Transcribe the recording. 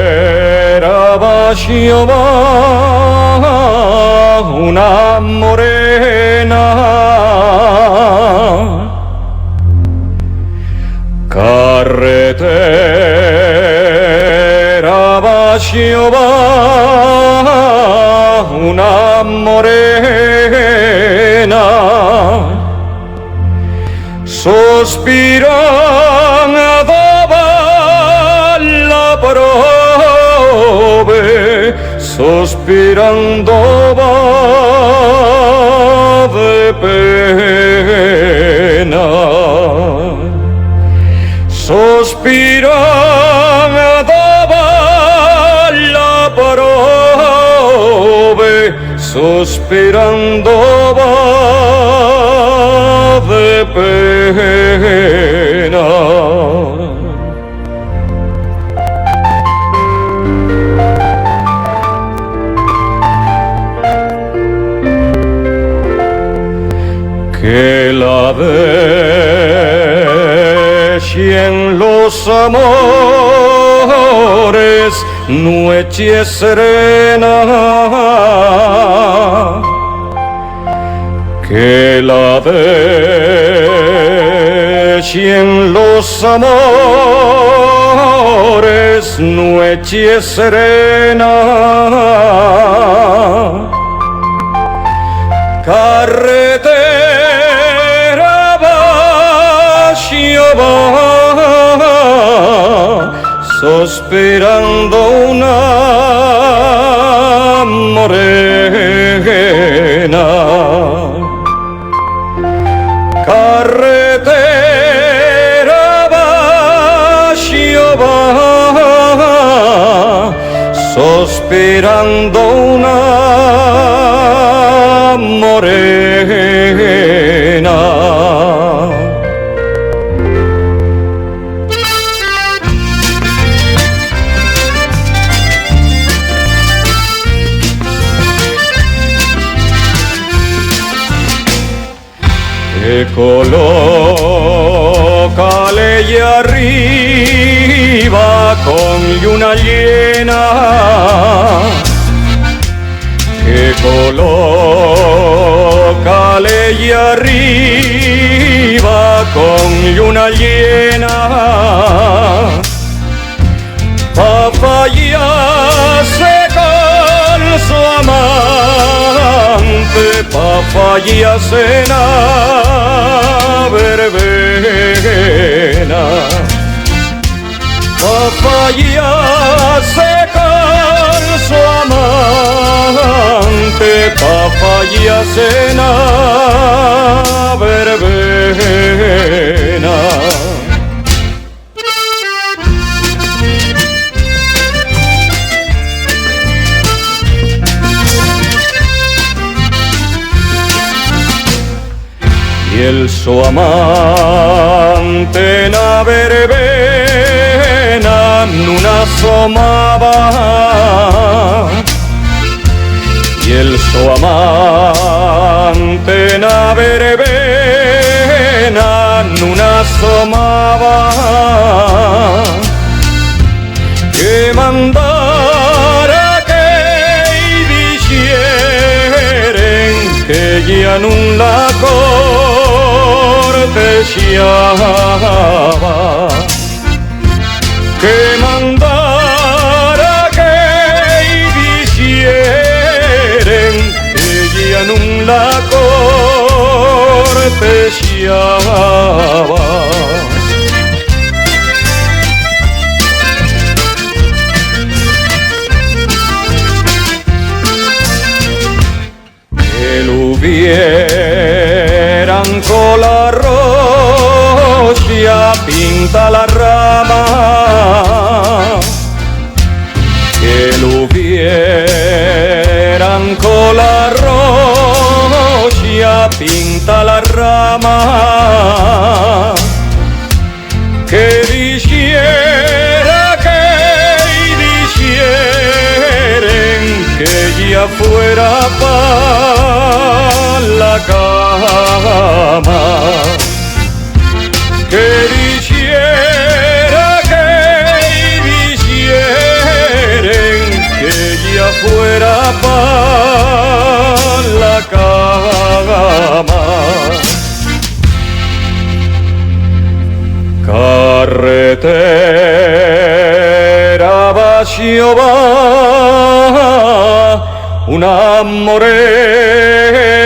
Carretera vacío va una morena, carretera vacío va una morena, sospiran la prove, sospirando va de pena, sospirando va la prove, sospirando va de pena. Que la deje en los amores noche serena, que la deje en los amores noche serena, carretera vacío va, sospirando una morena, carretera vacío va, sospirando una morena. Que colócale y arriba con luna llena, que colócale y arriba con luna llena, pa' fallarse con su amante, pa' fallarse en la verbena, pa' fallarse con su amante, pa' fallarse en la verbena. Y el su amante en la verbena no asomaba, y el su amante en la verbena no asomaba, que mandara que dijeren que ya no la cortejaba, que mandara que dijeren que ya no la cortejaba. Que lo hubieran con la rocha pinta la rama, que lo hubieran con la rocha pinta la rama, que dijera que dijeren que ya fuera pa' la cama, Carretera vacío va una morena